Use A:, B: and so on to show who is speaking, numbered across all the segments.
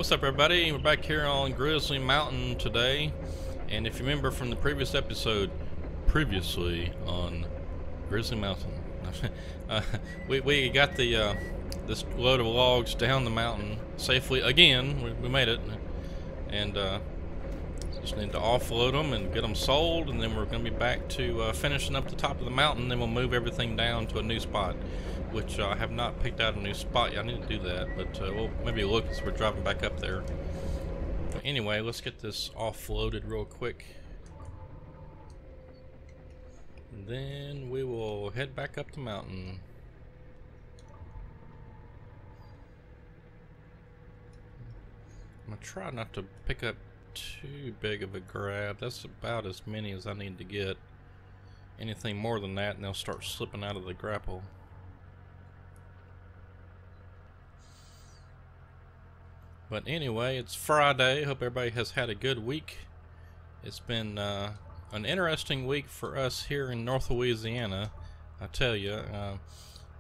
A: What's up, everybody? We're back here on Grizzly Mountain today, and if you remember from the previous episode, previously on Grizzly Mountain, we got the this load of logs down the mountain safely again. We made it, and just need to offload them and get them sold, and then we're going to be back to finishing up the top of the mountain. Then we'll move everything down to a new spot, which I have not picked out a new spot yet. I need to do that, but we'll maybe look as we're driving back up there. But anyway, let's get this offloaded real quick, and then we will head back up the mountain. I'm gonna try not to pick up too big of a grab. That's about as many as I need to get. Anything more than that and they'll start slipping out of the grapple. But anyway, it's Friday. Hope everybody has had a good week. It's been an interesting week for us here in North Louisiana, I tell you,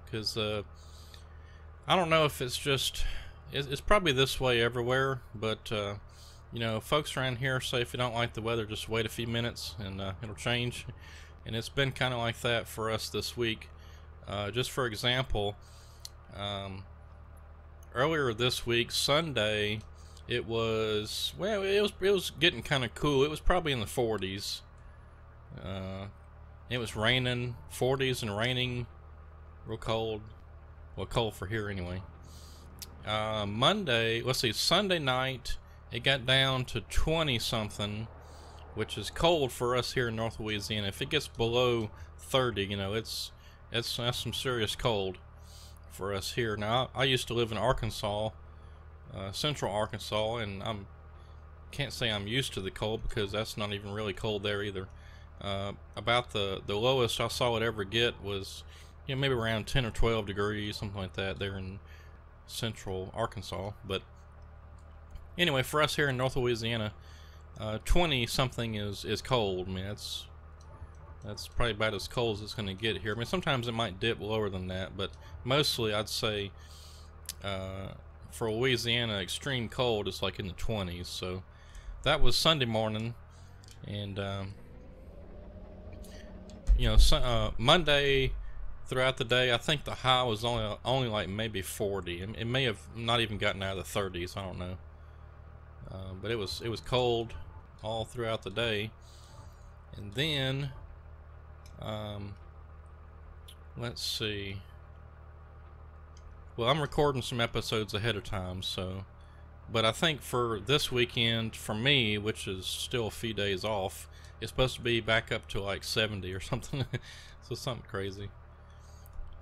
A: because I don't know if it's just it's probably this way everywhere, but you know, folks around here say if you don't like the weather, just wait a few minutes and it'll change. And it's been kind of like that for us this week. Just for example, earlier this week, Sunday, it was, well, it was getting kind of cool. It was probably in the 40s. It was raining, 40s and raining, real cold. Well, cold for here anyway. Monday, let's see, Sunday night, it got down to 20 something, which is cold for us here in North Louisiana. If it gets below 30, you know, that's some serious cold for us here. Now, I used to live in Arkansas, central Arkansas, and can't say I'm used to the cold because that's not even really cold there either. About the lowest I saw it ever get was, you know, maybe around 10 or 12 degrees, something like that there in central Arkansas. But anyway, for us here in North Louisiana, 20 something is cold. I mean, that's probably about as cold as it's going to get here. I mean, sometimes it might dip lower than that, but mostly I'd say for Louisiana, extreme cold is like in the 20s. So that was Sunday morning, and you know, Monday throughout the day, I think the high was only like maybe 40. It may have not even gotten out of the 30s. I don't know, but it was cold all throughout the day, and then let's see. Well, I'm recording some episodes ahead of time, so, but I think for this weekend, for me, which is still a few days off, it's supposed to be back up to like 70 or something. So something crazy.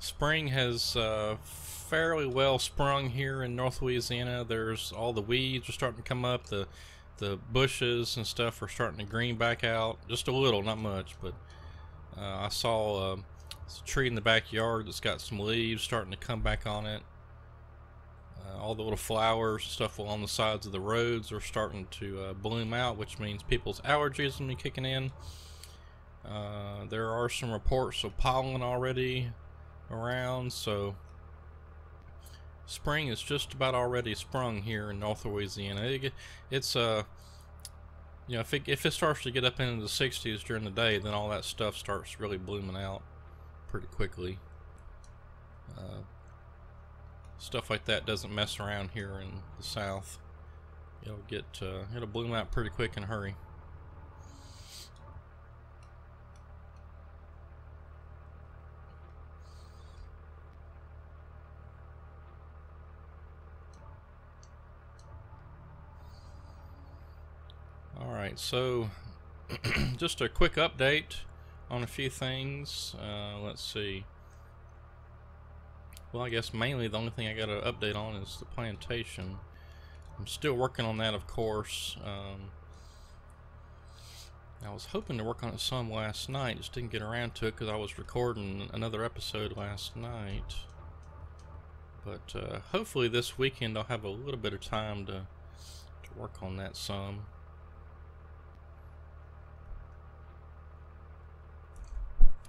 A: Spring has fairly well sprung here in North Louisiana. There's all the weeds are starting to come up. The bushes and stuff are starting to green back out, just a little, not much, but I saw a tree in the backyard that's got some leaves starting to come back on it. All the little flowers and stuff along the sides of the roads are starting to bloom out, which means people's allergies will be kicking in. There are some reports of pollen already around, so spring is just about already sprung here in North Louisiana. It's you know, if it starts to get up into the 60s during the day, then all that stuff starts really blooming out pretty quickly. Stuff like that doesn't mess around here in the South. It'll bloom out pretty quick in a hurry. Alright, so just a quick update on a few things. Let's see. Well, I guess mainly the only thing I got to update on is the plantation. I'm still working on that, of course. I was hoping to work on it some last night, just didn't get around to it because I was recording another episode last night. But hopefully this weekend I'll have a little bit of time to work on that some.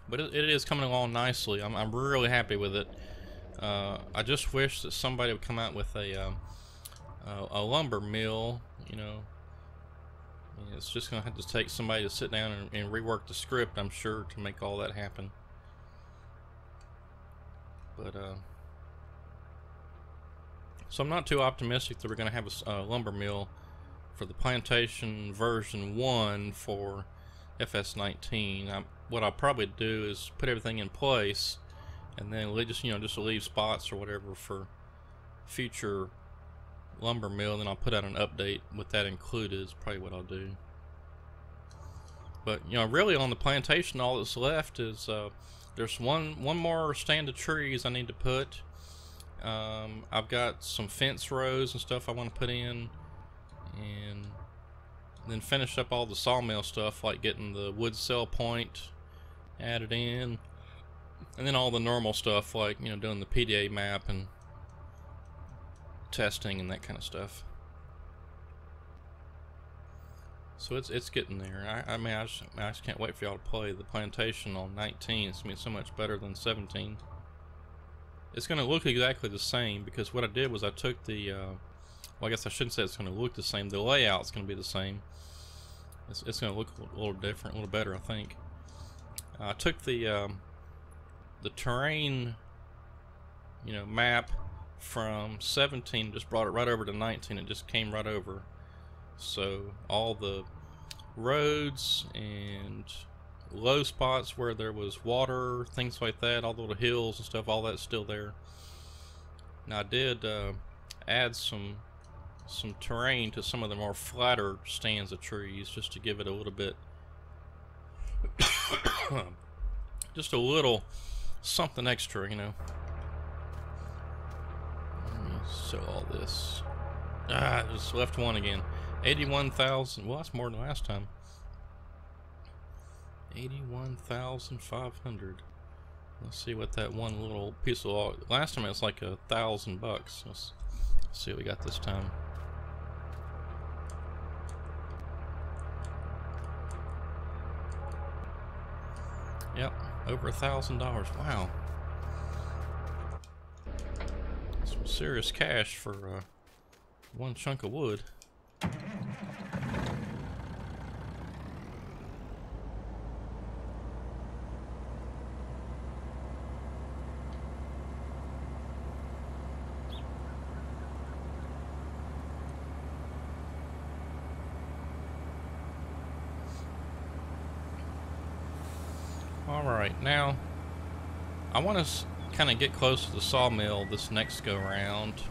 A: But it is coming along nicely. I'm really happy with it. I just wish that somebody would come out with a a lumber mill, you know. And it's just gonna have to take somebody to sit down and rework the script, I'm sure, to make all that happen. But so I'm not too optimistic that we're gonna have a lumber mill for the Plantation version 1 for FS19. What I'll probably do is put everything in place, and then just leave spots or whatever for future lumber mill, and then I'll put out an update with that included. Is probably what I'll do. But really on the plantation, all that's left is there's one more stand of trees I need to put. I've got some fence rows and stuff I want to put in, and then finish up all the sawmill stuff, like getting the wood cell point added in, and then all the normal stuff, like doing the PDA map and testing and that kind of stuff. So it's getting there. I mean, I just can't wait for y'all to play the Plantation on 19. It's gonna be so much better than 17. It's gonna look exactly the same, because what I did was I took the well, I guess I shouldn't say it's gonna look the same. The layout's gonna be the same. It's gonna look a little different, a little better, I think. I took the terrain, map from 17, just brought it right over to 19. It just came right over. So all the roads and low spots where there was water, things like that, all the little hills and stuff, all that's still there. Now I did add some terrain to some of the more flatter stands of trees, just to give it a little bit just a little something extra, Let me sell all this. I just left one again. 81,000. Well, that's more than last time. 81,500. Let's see what that one little piece of last time it was like $1,000 bucks. Let's see what we got this time. Yep, over $1,000. Wow, some serious cash for one chunk of wood. Alright, now I want to kind of get close to the sawmill this next go round,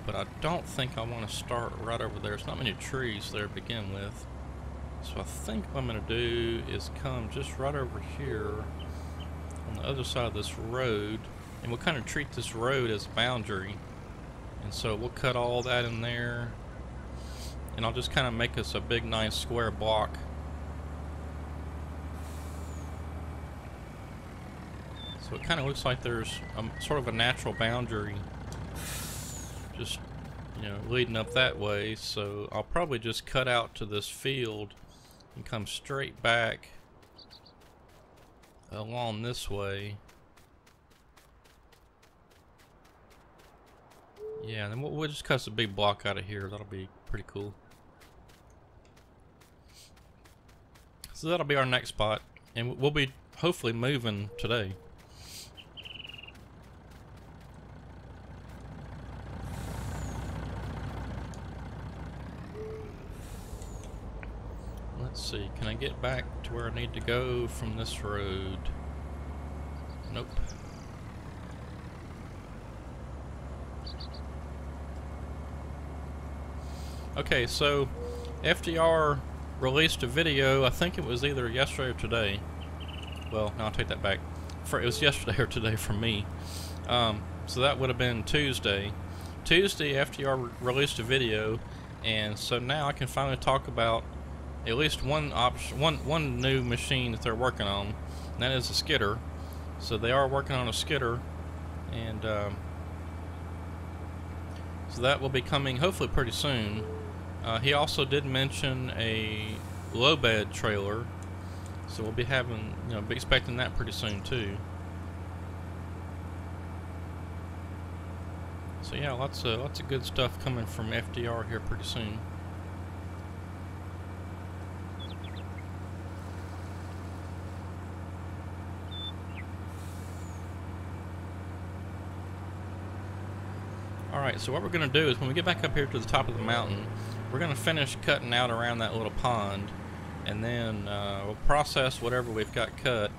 A: but I don't think I want to start right over there. There's not many trees there to begin with, so I think what I'm going to do is come just right over here on the other side of this road, and we'll kind of treat this road as a boundary. And so we'll cut all that in there, and I'll just kind of make us a big nice square block. So it kind of looks like there's sort of a natural boundary just, leading up that way. So I'll probably just cut out to this field and come straight back along this way. Yeah, and then we'll just cut a big block out of here. That'll be pretty cool. So that'll be our next spot, and we'll be hopefully moving today. Let's see, can I get back to where I need to go from this road? Nope. Okay, so FDR released a video, I think it was either yesterday or today. Well, no, I'll take that back. It was yesterday or today for me. So that would have been Tuesday. Tuesday, FDR released a video, and so now I can finally talk about at least one new machine that they're working on, and that is a skidder. So they are working on a skidder, and so that will be coming hopefully pretty soon. He also did mention a low bed trailer, so we'll be having, be expecting that pretty soon too. So yeah, lots of good stuff coming from FDR here pretty soon. Alright, so what we're going to do is when we get back up here to the top of the mountain, we're going to finish cutting out around that little pond, and then we'll process whatever we've got cut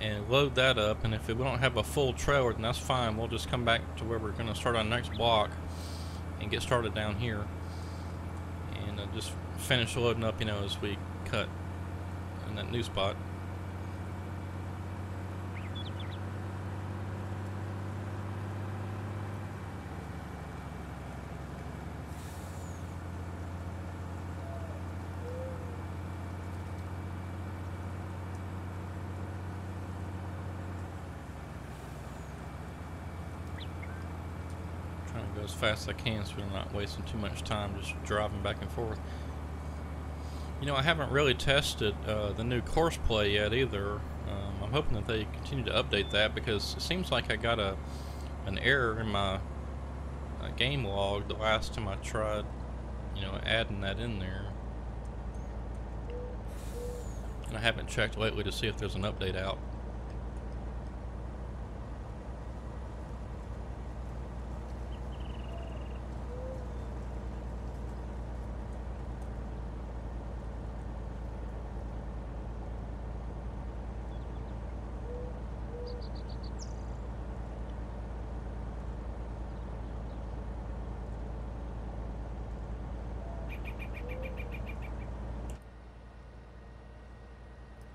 A: and load that up. And if we don't have a full trailer, then that's fine. We'll just come back to where we're going to start our next block and get started down here, and just finish loading up, you know, as we cut in that new spot. Trying to go as fast as I can so we're not wasting too much time just driving back and forth. You know, I haven't really tested the new course play yet either. I'm hoping that they continue to update that, because it seems like I got an error in my game log the last time I tried, you know, adding that in there. And I haven't checked lately to see if there's an update out.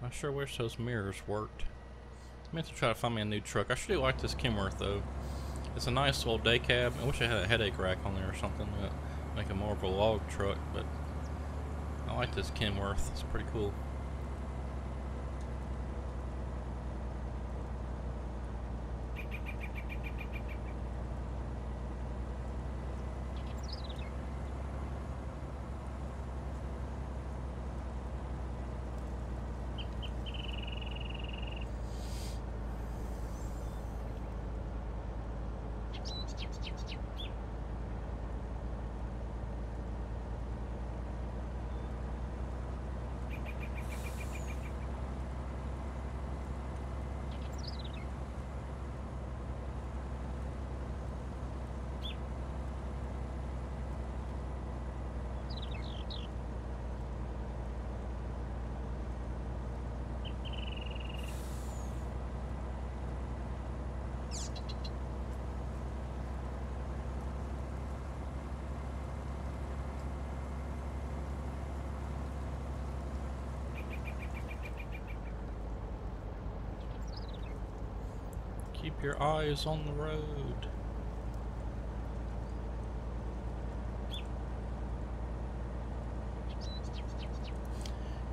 A: I sure wish those mirrors worked. I meant to try to find me a new truck. I sure do like this Kenworth though. It's a nice little day cab. I wish I had a headache rack on there or something to make it more of a log truck, but I like this Kenworth. It's pretty cool. Keep your eyes on the road.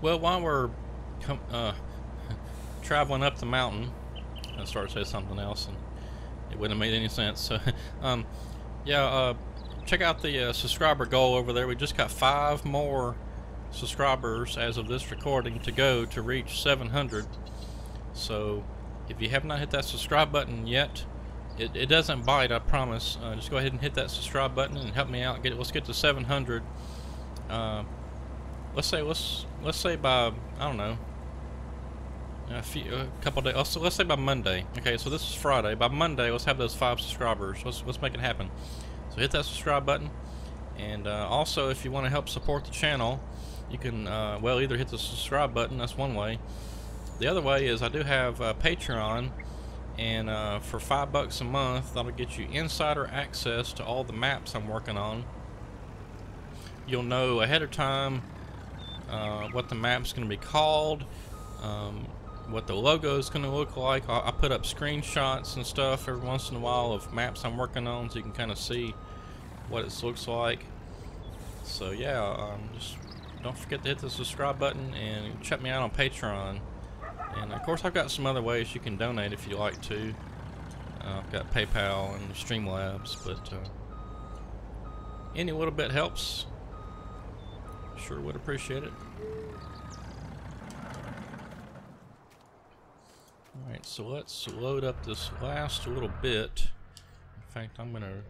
A: Well, while we're traveling up the mountain, I started to say something else and it wouldn't have made any sense. So, yeah, check out the subscriber goal over there. We just got 5 more subscribers as of this recording to go to reach 700. So if you have not hit that subscribe button yet, it doesn't bite, I promise. Just go ahead and hit that subscribe button and help me out. Let's get to 700. Let's say by, I don't know, a couple days. Let's say by Monday. Okay, so this is Friday. By Monday, let's have those 5 subscribers. Let's make it happen. So hit that subscribe button, and also if you want to help support the channel, you can well, either hit the subscribe button. That's one way. The other way is I do have Patreon, and for $5 a month, that'll get you insider access to all the maps I'm working on. You'll know ahead of time what the map's going to be called, what the logo is going to look like. I put up screenshots and stuff every once in a while of maps I'm working on, so you can kind of see what it looks like. So yeah, just don't forget to hit the subscribe button and check me out on Patreon. And of course, I've got some other ways you can donate if you like to. I've got PayPal and Streamlabs, but any little bit helps. Sure would appreciate it. Alright, so let's load up this last little bit. In fact, I'm gonna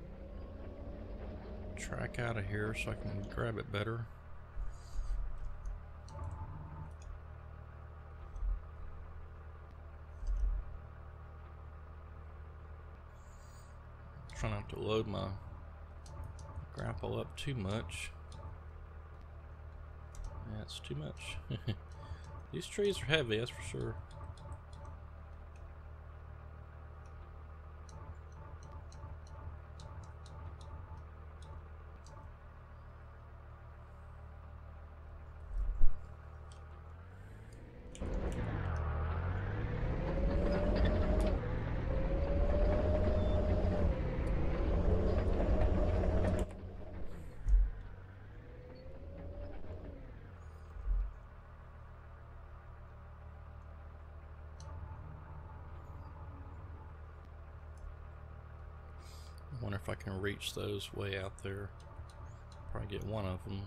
A: track out of here so I can grab it better. Try not to load my grapple up too much. That's too much. These trees are heavy, that's for sure. I wonder if I can reach those way out there. Probably get one of them.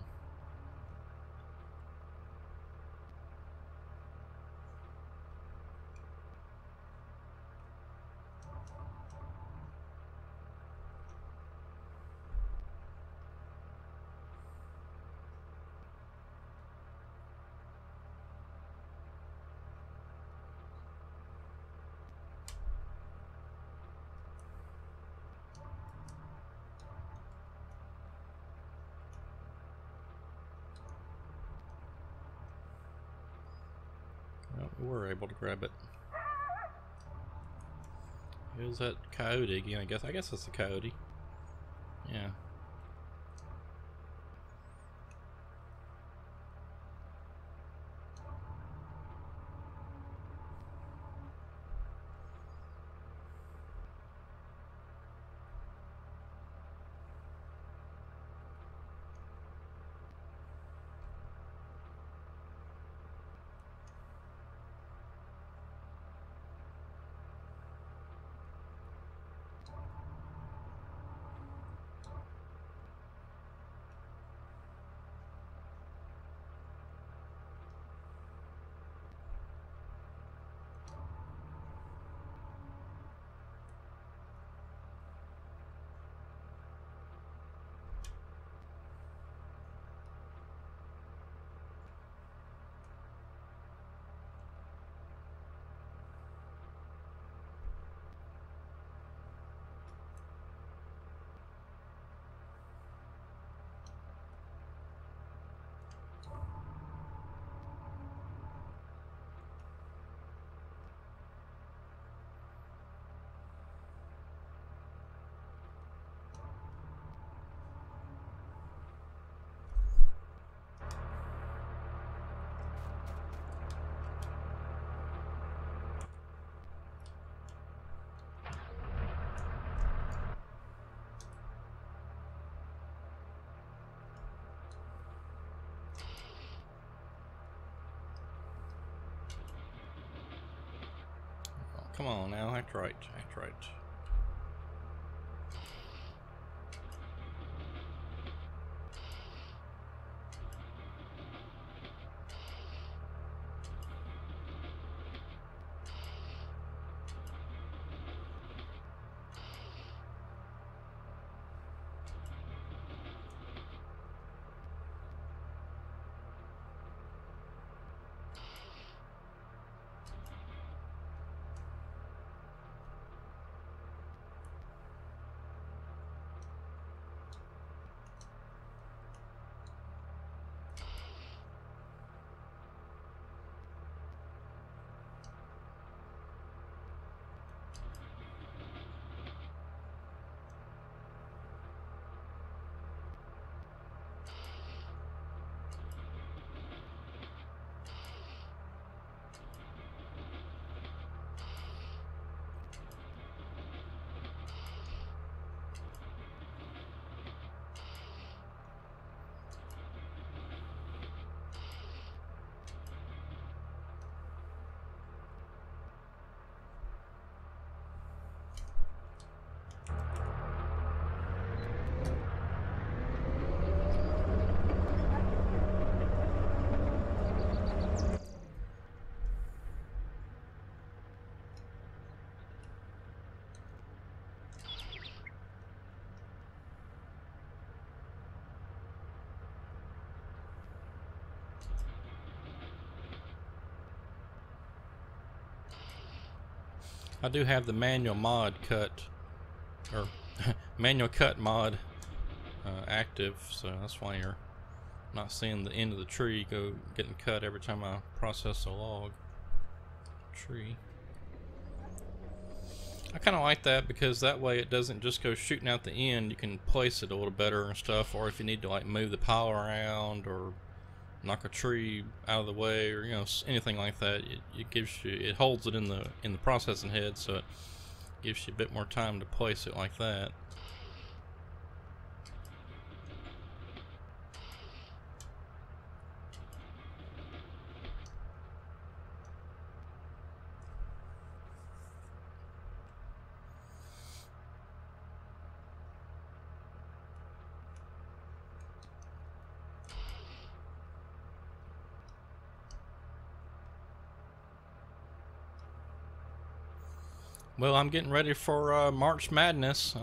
A: Well, we were able to grab it. Here's that coyote again. I guess that's a coyote. Yeah. Come on now, act right, act right. I do have the manual mod cut, or manual cut mod active, so that's why you're not seeing the end of the tree getting cut every time I process a log tree. I kind of like that because that way it doesn't just go shooting out the end. You can place it a little better and stuff, or if you need to like move the pile around or knock a tree out of the way, or anything like that, it holds it in the processing head, so it gives you a bit more time to place it like that. Well, I'm getting ready for March Madness.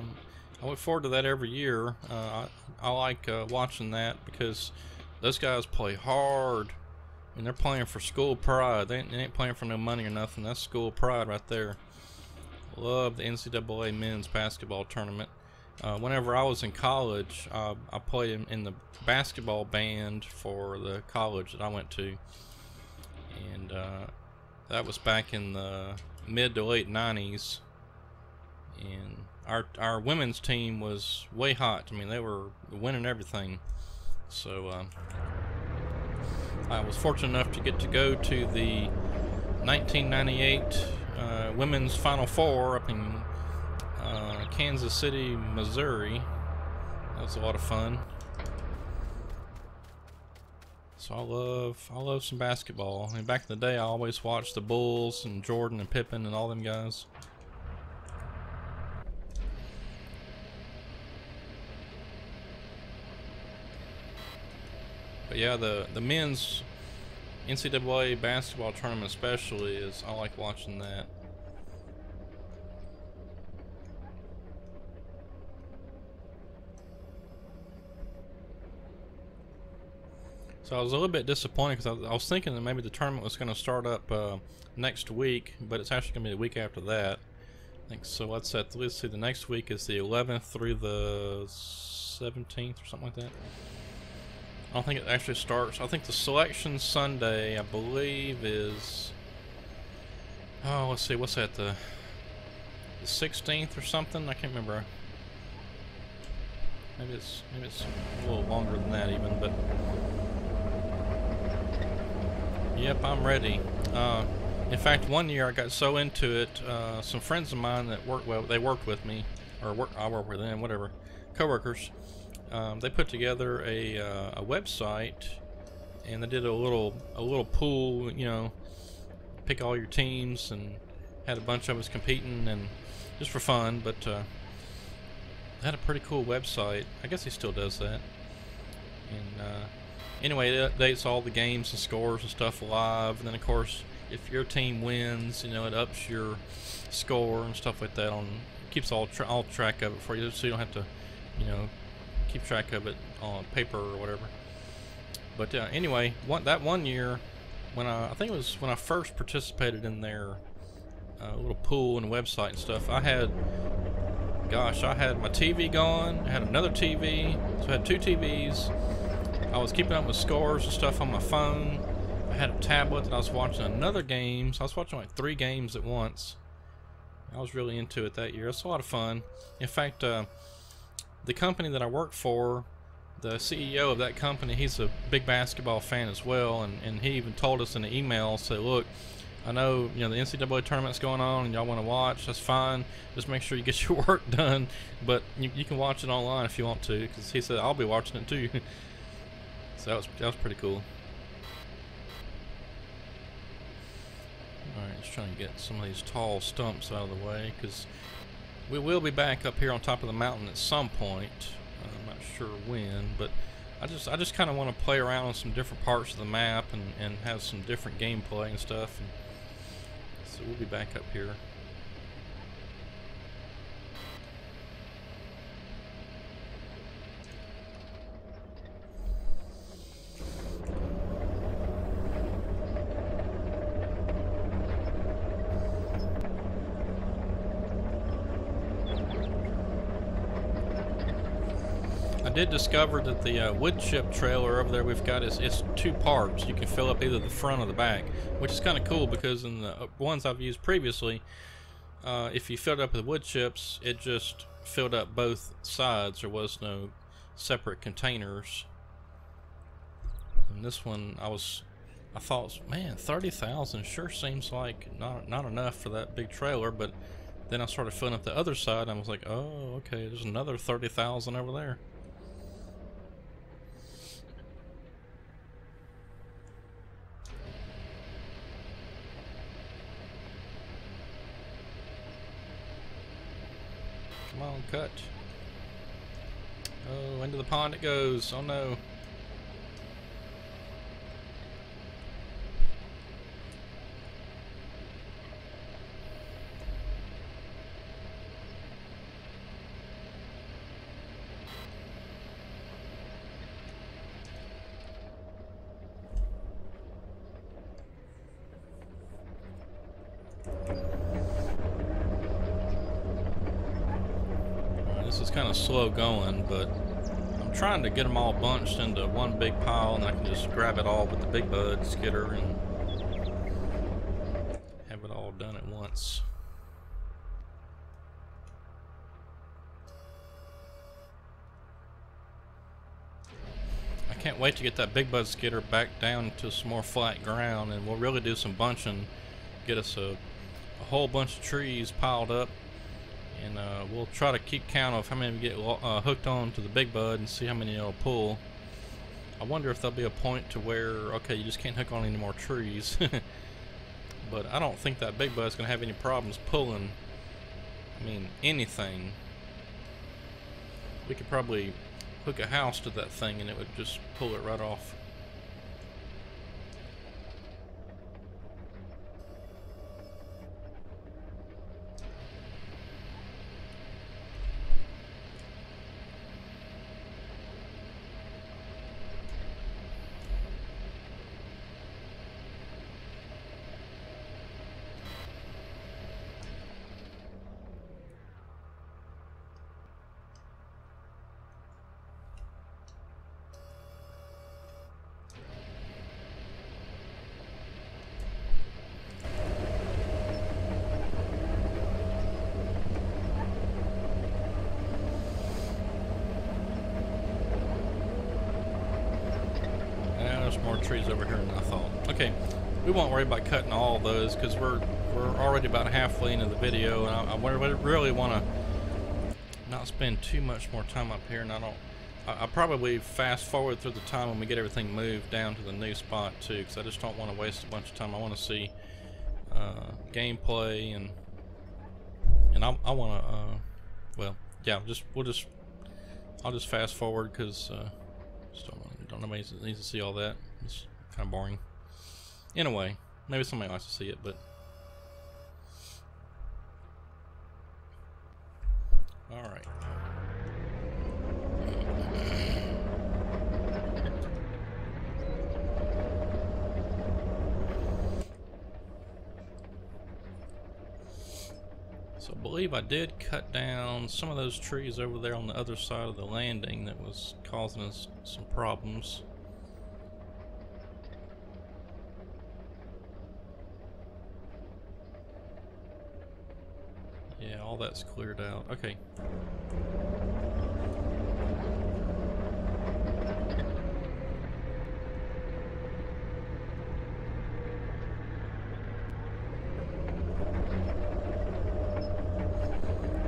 A: I look forward to that every year. I like watching that because those guys play hard, and they're playing for school pride. They ain't playing for no money or nothing. That's school pride right there. Love the NCAA men's basketball tournament. Whenever I was in college, I played in the basketball band for the college that I went to, and that was back in the mid to late 90s, and our women's team was way hot. I mean, they were winning everything. So I was fortunate enough to get to go to the 1998 women's Final Four up in Kansas City, Missouri. That was a lot of fun. So I love some basketball. I mean, back in the day, I always watched the Bulls and Jordan and Pippen and all them guys. But yeah, the men's NCAA basketball tournament especially I like watching that. So I was a little bit disappointed because I was thinking that maybe the tournament was going to start up next week, but it's actually going to be the week after that. I think so. Let's see. The next week is the 11th through the 17th or something like that. I don't think it actually starts. I think the selection Sunday, I believe, is let's see. What's that? The 16th or something? I can't remember. Maybe it's a little longer than that even, but. Yep, I'm ready. In fact, one year I got so into it, some friends of mine that they worked with me, or I work with them, whatever, coworkers. They put together a website, and they did a little pool, pick all your teams, and had a bunch of us competing, and just for fun. But they had a pretty cool website. I guess he still does that. And anyway, it updates all the games and scores and stuff live, and then of course if your team wins, it ups your score and stuff like that. Keeps all track of it for you, so you don't have to keep track of it on paper or whatever. But anyway, that one year I think it was when I first participated in their little pool and website and stuff, I had my TV going, I had another TV, so I had two TVs. I was keeping up with scores and stuff on my phone. I had a tablet that I was watching another game, so I was watching like 3 games at once. I was really into it that year. It's a lot of fun. In fact, the company that I work for, the CEO of that company, he's a big basketball fan as well, and he even told us in an email, said, look, I know the NCAA tournament's going on and y'all want to watch, that's fine, just make sure you get your work done, but you can watch it online if you want to, because he said I'll be watching it too. So that was pretty cool. Alright, just trying to get some of these tall stumps out of the way, because we will be back up here on top of the mountain at some point. I'm not sure when, but I just kind of want to play around on some different parts of the map and have some different gameplay and stuff. And so we'll be back up here. did discover that the wood chip trailer over there we've got it's two parts. You can fill up either the front or the back, which is kind of cool because in the ones I've used previously, if you filled up with wood chips, it just filled up both sides. There was no separate containers. And this one, I thought, man, 30,000 sure seems like not enough for that big trailer, but then I started filling up the other side, and I was like, oh, okay, there's another 30,000 over there. Come on, cut. Oh, into the pond it goes. Oh no. This is kind of slow going, but I'm trying to get them all bunched into one big pile, and I can just grab it all with the big bud skidder and have it all done at once. I can't wait to get that big bud skidder back down to some more flat ground, and we'll really do some bunching, get us a whole bunch of trees piled up. And we'll try to keep count of how many we get hooked on to the big bud and see how many it'll pull. I wonder if there'll be a point to where, okay, you just can't hook on any more trees. But I don't think that big bud's going to have any problems pulling, I mean, anything. We could probably hook a house to that thing and it would just pull it right off. More trees over here than I thought. Okay, we won't worry about cutting all those because we're already about halfway into the video, and I really want to not spend too much more time up here. And I'll probably fast forward through the time when we get everything moved down to the new spot too, because I just don't want to waste a bunch of time. I want to see gameplay, and I want to well, yeah, I'll just fast forward because don't nobody needs to see all that. It's kind of boring. Anyway, maybe somebody likes to see it, but all right. So I believe I did cut down some of those trees over there on the other side of the landing that was causing us some problems. Yeah, all that's cleared out. Okay.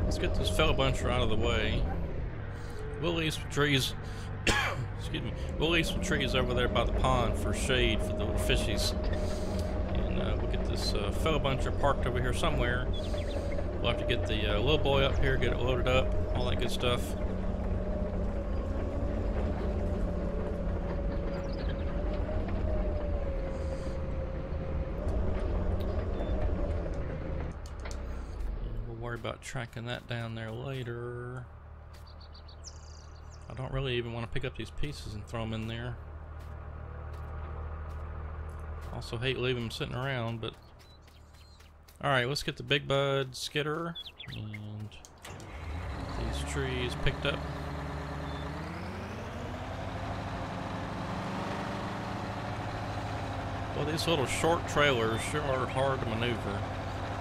A: Let's get this fellow buncher out of the way. We'll leave some trees. Excuse me. We'll leave some trees over there by the pond for shade for the little fishies, and we'll get this fellow buncher parked over here somewhere. We'll have to get the little boy up here, get it loaded up, all that good stuff. About tracking that down there later. I don't really even want to pick up these pieces and throw them in there. Also hate leaving them sitting around, but alright, let's get the big bud skidder and these trees picked up. Well, these little short trailers sure are hard to maneuver.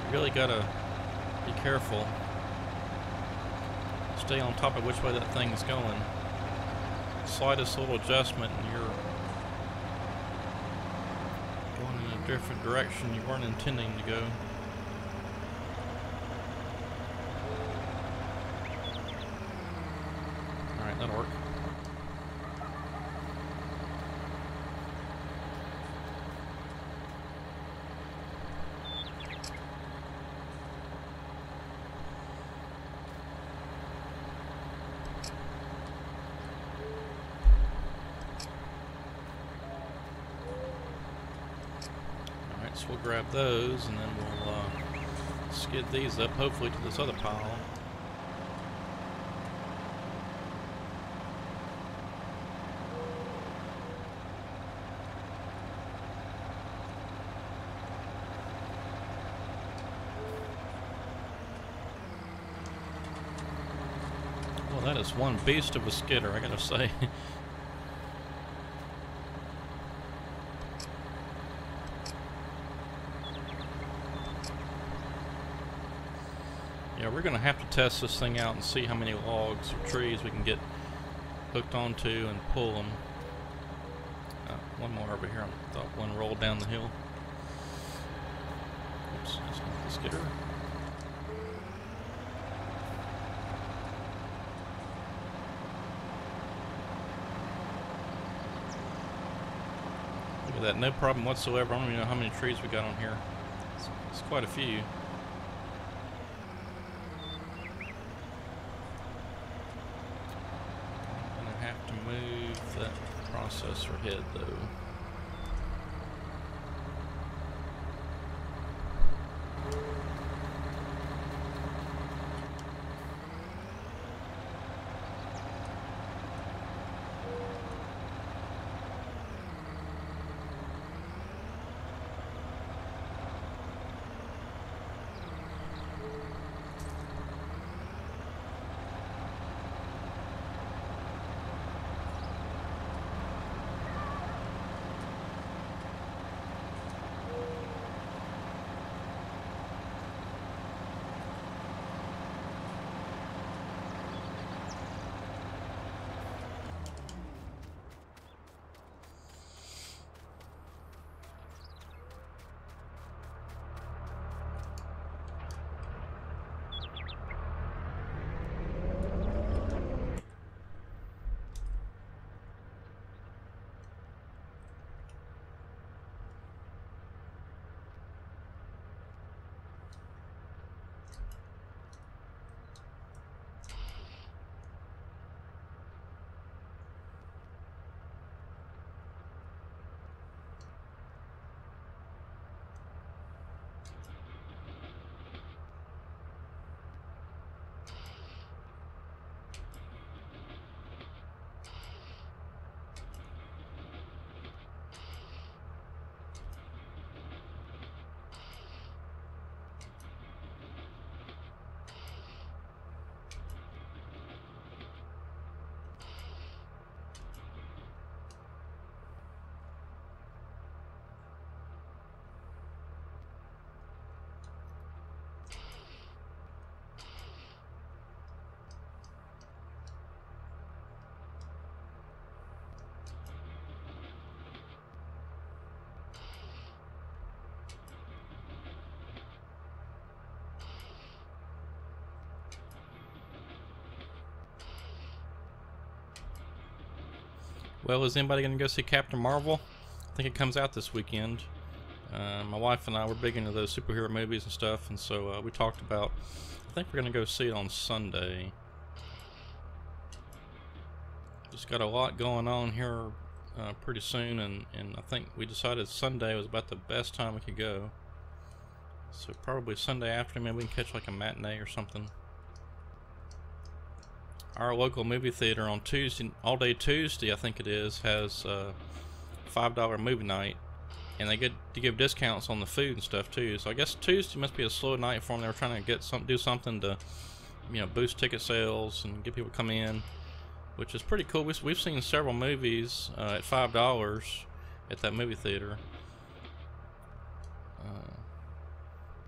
A: You really gotta be careful. Stay on top of which way that thing is going. Slightest little adjustment and you're going in a different direction you weren't intending to go. Alright, that'll work. So we'll grab those and then we'll skid these up, hopefully to this other pile. Well, that is one beast of a skidder, I gotta say. Yeah, we're going to have to test this thing out and see how many logs or trees we can get hooked onto and pull them. One more over here. I thought one rolled down the hill. Oops, that's not the skidder. Look at that, no problem whatsoever. I don't even know how many trees we got on here. It's quite a few. Move that processor head though. Well, is anybody going to go see Captain Marvel? I think it comes out this weekend. My wife and I were big into those superhero movies and stuff, and so we talked about, I think we're going to go see it on Sunday. Just got a lot going on here pretty soon, and I think we decided Sunday was about the best time we could go. So probably Sunday afternoon, maybe we can catch like a matinee or something. Our local movie theater on Tuesday, all day Tuesday I think it is, has $5 movie night, and they get to give discounts on the food and stuff too. So I guess Tuesday must be a slow night for them. They were trying to get do something to, you know, boost ticket sales and get people to come in, which is pretty cool. We've seen several movies at $5 at that movie theater,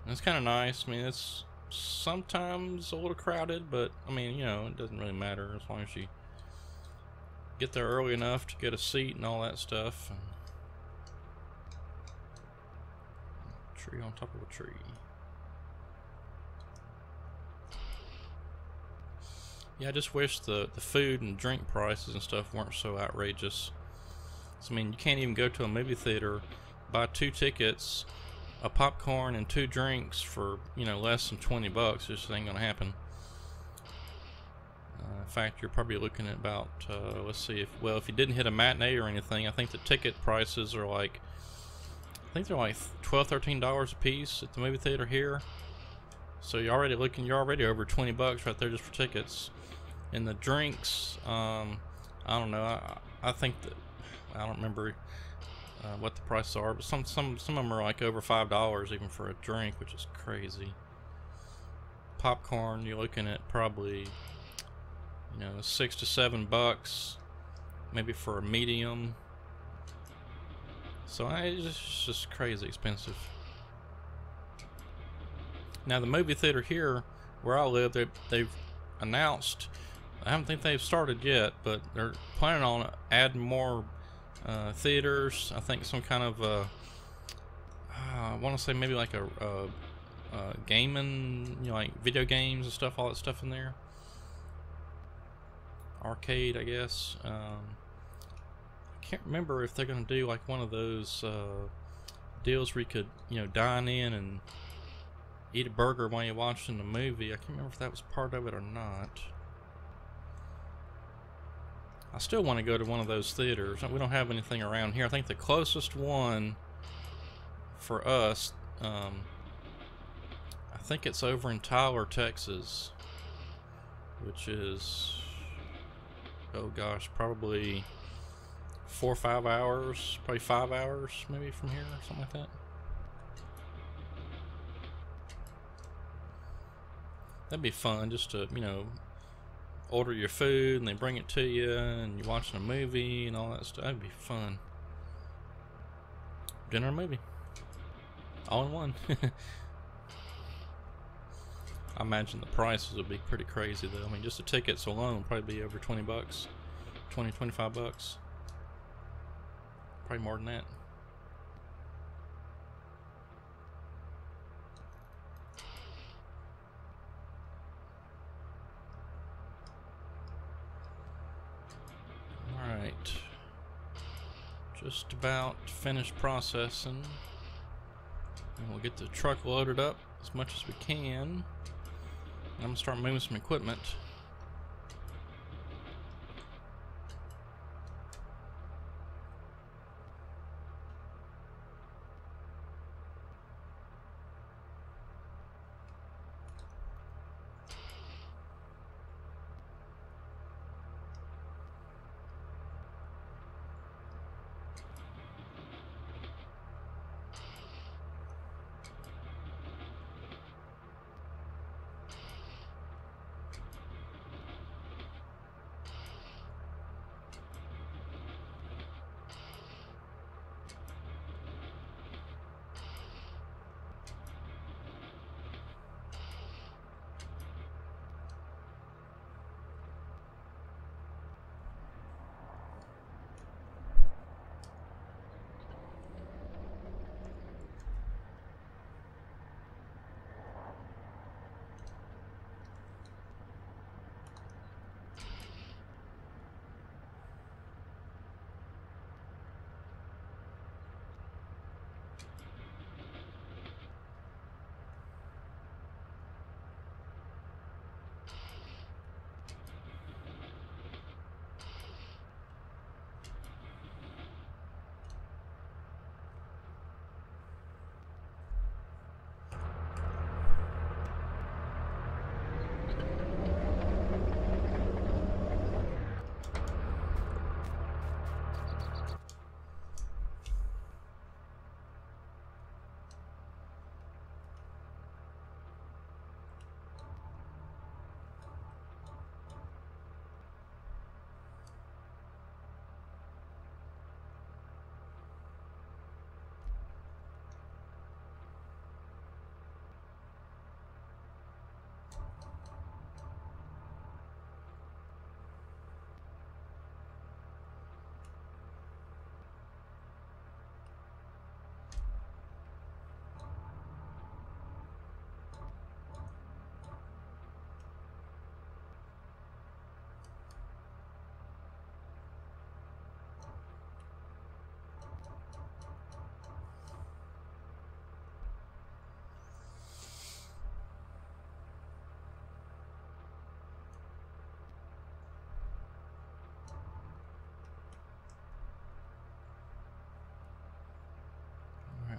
A: And it's kind of nice. I mean, it's sometimes a little crowded, but I mean, you know, it doesn't really matter as long as you get there early enough to get a seat and all that stuff. And tree on top of a tree. Yeah, I just wish the food and drink prices and stuff weren't so outrageous. So, I mean, you can't even go to a movie theater, buy 2 tickets, a popcorn and 2 drinks for, you know, less than 20 bucks. This ain't gonna happen. In fact, you're probably looking at about, let's see, if you didn't hit a matinee or anything, I think the ticket prices are like, I think they're like $12, $13 a piece at the movie theater here. So you're already over 20 bucks right there just for tickets. And the drinks, I don't know, I think that, I don't remember what the prices are, but some of them are like over $5 even for a drink, which is crazy. Popcorn, you're looking at probably, you know, $6 to $7, maybe for a medium. So it's just crazy expensive. Now the movie theater here where I live, they've announced, I don't think they've started yet, but they're planning on adding more theaters. I think some kind of I want to say maybe like a gaming, you know, like video games and stuff, all that stuff in there. Arcade, I guess. I can't remember if they're going to do like one of those deals where you could, you know, dine in and eat a burger while you're watching the movie. I can't remember if that was part of it or not. I still want to go to one of those theaters. We don't have anything around here. I think the closest one for us, I think it's over in Tyler, Texas, which is, oh gosh, probably 4 or 5 hours, probably 5 hours maybe from here, or something like that. That'd be fun, just to, you know, order your food and they bring it to you and you're watching a movie and all that stuff. That'd be fun. Dinner and movie, all in one. I imagine the prices would be pretty crazy though. I mean, just the tickets alone would probably be over 20 bucks, 20, 25 bucks. Probably more than that. Alright. Just about finished processing. And we'll get the truck loaded up as much as we can. I'm going to start moving some equipment.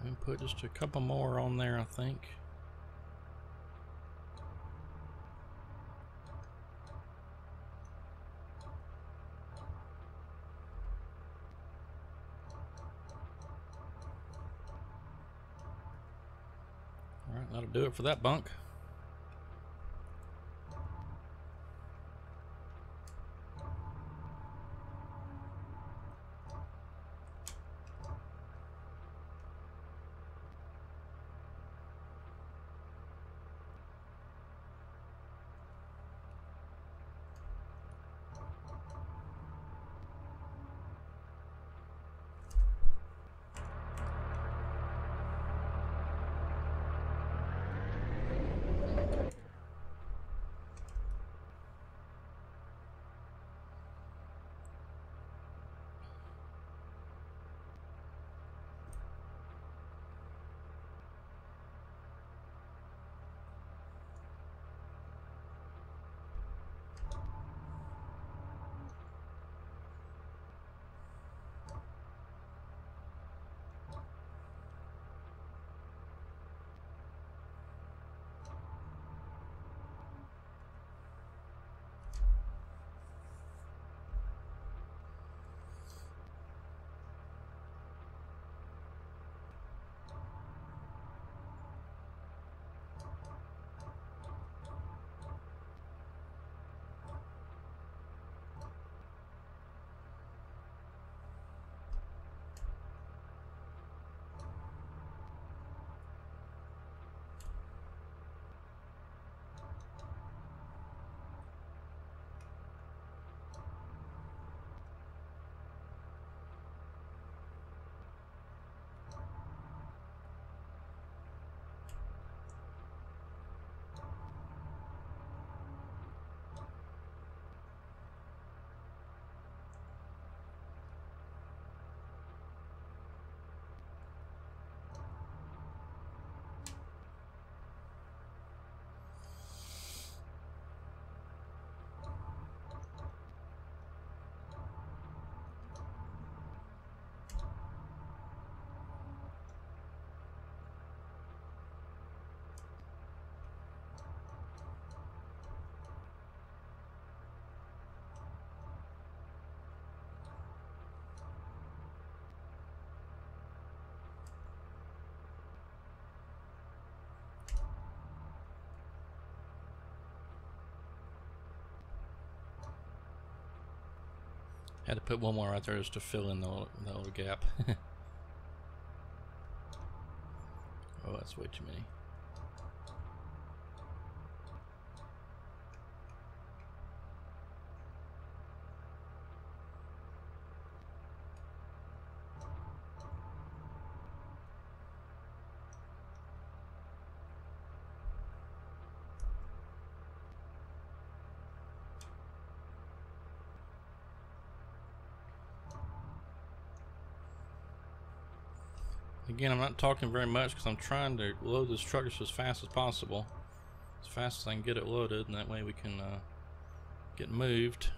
A: We can put just a couple more on there, I think. Alright, that'll do it for that bunk. Had to put one more right there just to fill in the little gap. Oh, that's way too many. Again, I'm not talking very much because I'm trying to load this truck just as fast as possible. As fast as I can get it loaded, and that way we can get moved.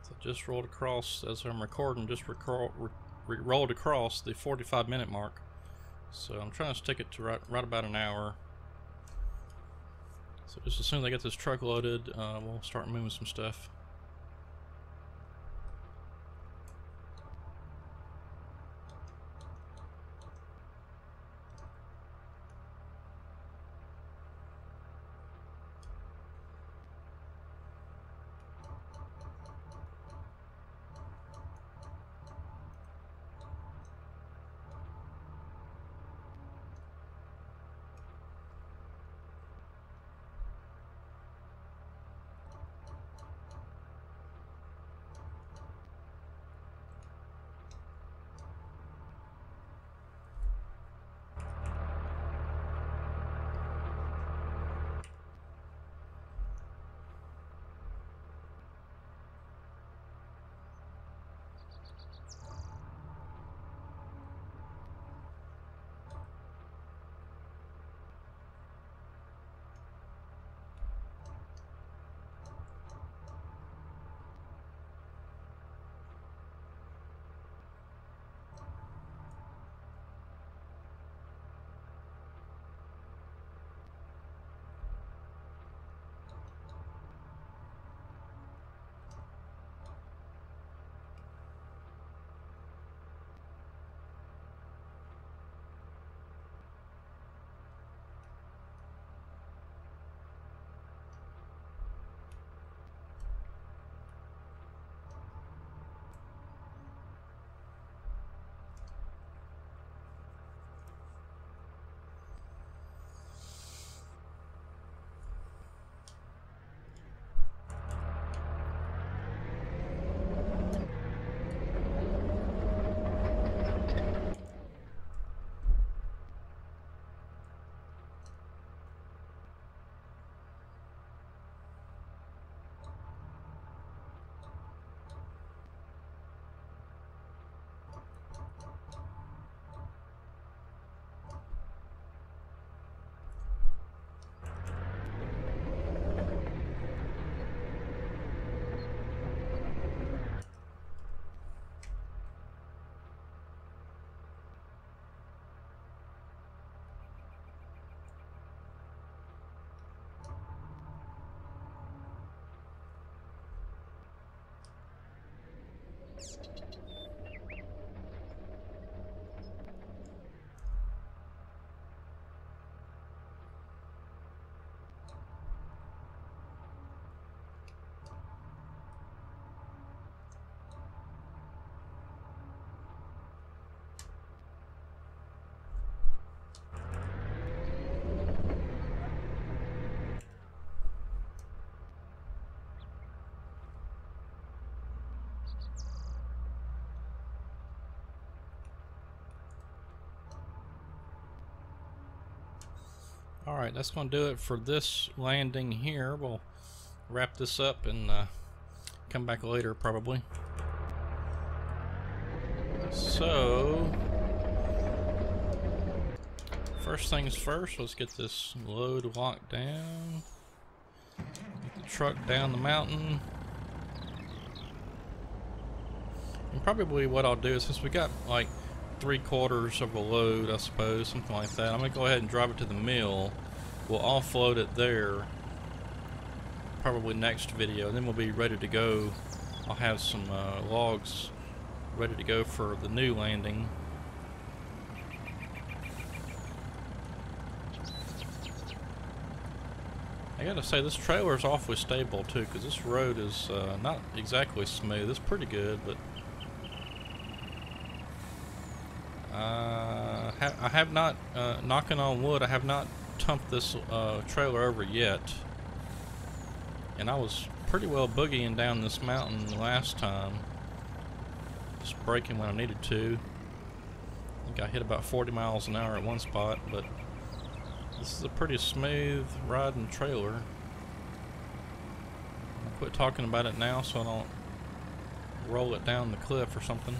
A: So just rolled across, as I'm recording, just rolled across the 45-minute mark. So I'm trying to stick it to right about an hour. So just as soon as I get this truck loaded, we'll start moving some stuff. Alright, that's going to do it for this landing here. We'll wrap this up and come back later probably. So, first things first, let's get this load locked down. Get the truck down the mountain. And probably what I'll do is, since we got like 3/4 of a load, I suppose, something like that, I'm going to go ahead and drive it to the mill. We'll offload it there, probably next video, and then we'll be ready to go. I'll have some logs ready to go for the new landing. I gotta say, this trailer is awfully stable too, because this road is not exactly smooth. It's pretty good, but I have not, knocking on wood, I have not tumped this trailer over yet. And I was pretty well boogieing down this mountain last time, just braking when I needed to. I think I hit about 40 miles an hour at one spot, but this is a pretty smooth riding trailer. I'll quit talking about it now so I don't roll it down the cliff or something.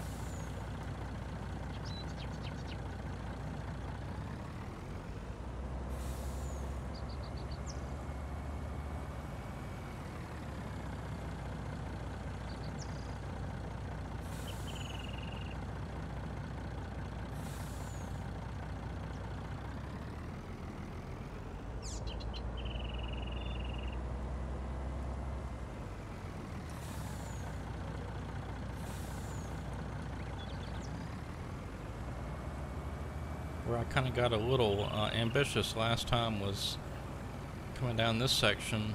A: Where I kind of got a little ambitious last time was coming down this section.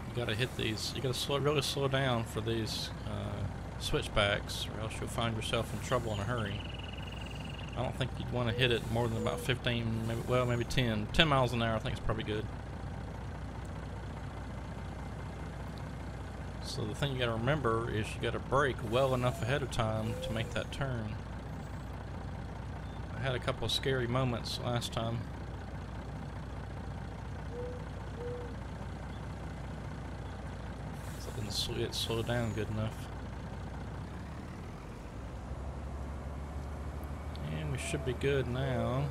A: You got to hit these. You got to really slow down for these switchbacks, or else you'll find yourself in trouble in a hurry. I don't think you'd want to hit it more than about 15, maybe, well, maybe 10 miles an hour. I think it's probably good. So the thing you got to remember is you got to brake well enough ahead of time to make that turn. I had a couple of scary moments last time. So I didn't get slowed down good enough. And we should be good now.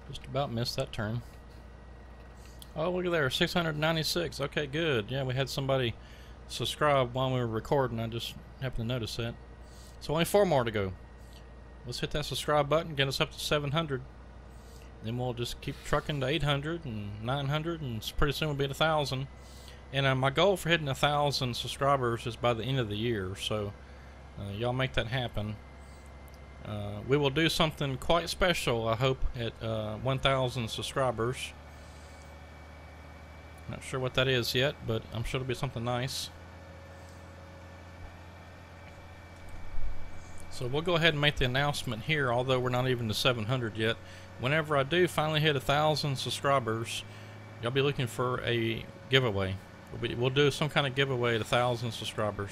A: Just about missed that turn. Oh, look at there, 696. Okay, good. Yeah, we had somebody subscribe while we were recording. I just happened to notice that. So only 4 more to go. Let's hit that subscribe button, get us up to 700. Then we'll just keep trucking to 800 and 900, and pretty soon we'll be at 1,000. And my goal for hitting 1,000 subscribers is by the end of the year. So y'all make that happen. We will do something quite special, I hope, at 1,000 subscribers. Not sure what that is yet, but I'm sure it'll be something nice. So we'll go ahead and make the announcement here, although we're not even to 700 yet. Whenever I do finally hit 1,000 subscribers, y'all be looking for a giveaway. We'll do some kind of giveaway at 1,000 subscribers.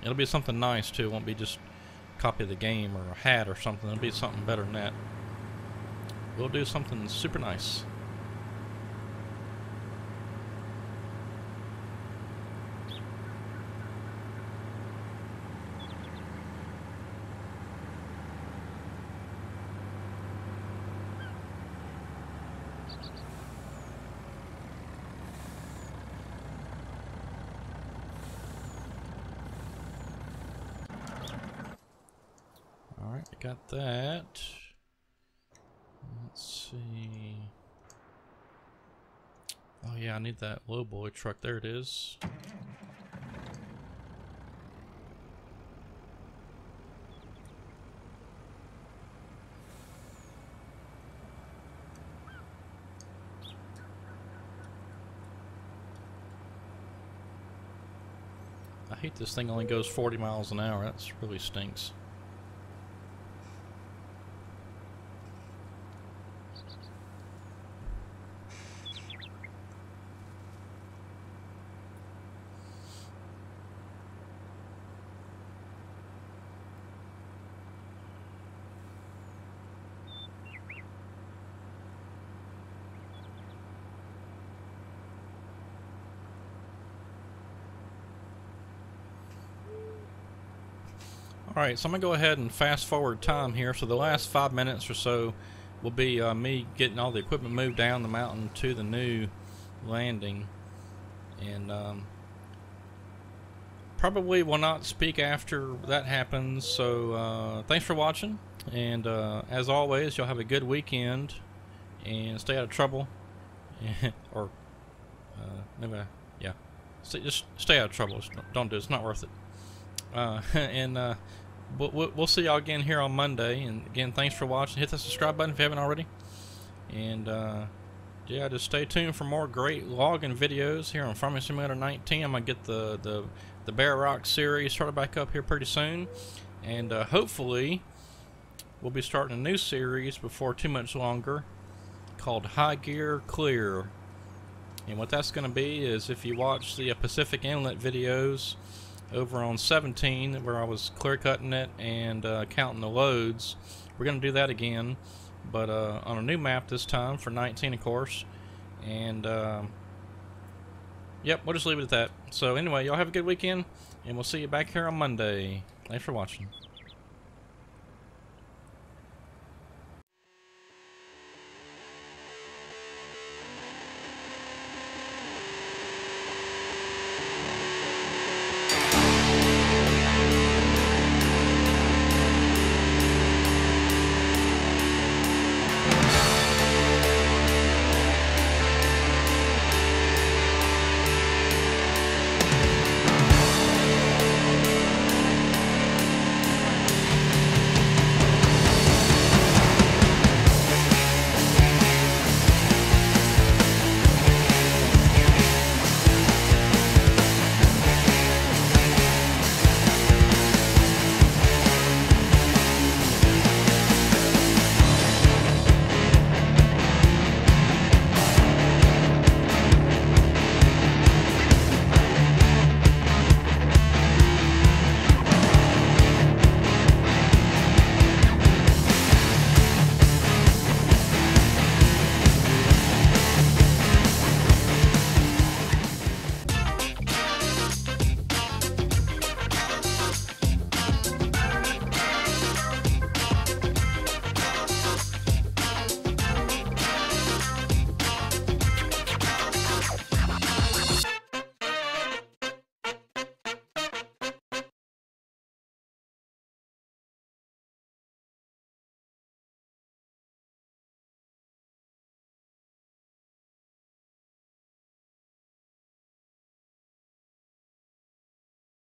A: It'll be something nice too. It won't be just copy of the game or a hat or something. It'll be something better than that. We'll do something super nice. got that. Let's see. Oh yeah, I need that lowboy truck. There it is. I hate this thing only goes 40 miles an hour. That's really stinks. Alright, so I'm going to go ahead and fast forward time here. So the last 5 minutes or so will be me getting all the equipment moved down the mountain to the new landing. And probably will not speak after that happens. So thanks for watching. And as always, you'll have a good weekend. And stay out of trouble. Or maybe, yeah. Just stay out of trouble. Don't do it. It's not worth it. We'll see y'all again here on Monday. And again, thanks for watching. Hit the subscribe button if you haven't already. And yeah, just stay tuned for more great logging videos here on Farming Simulator 19. I'm gonna get the Bear Rock series started back up here pretty soon, and hopefully we'll be starting a new series before too much longer called High Gear Clear. And what that's going to be is, if you watch the Pacific Inlet videos over on 17, where I was clear cutting it and counting the loads, we're going to do that again, but on a new map this time for 19, of course. And yep, we'll just leave it at that. So anyway, y'all have a good weekend, and we'll see you back here on Monday. Thanks for watching.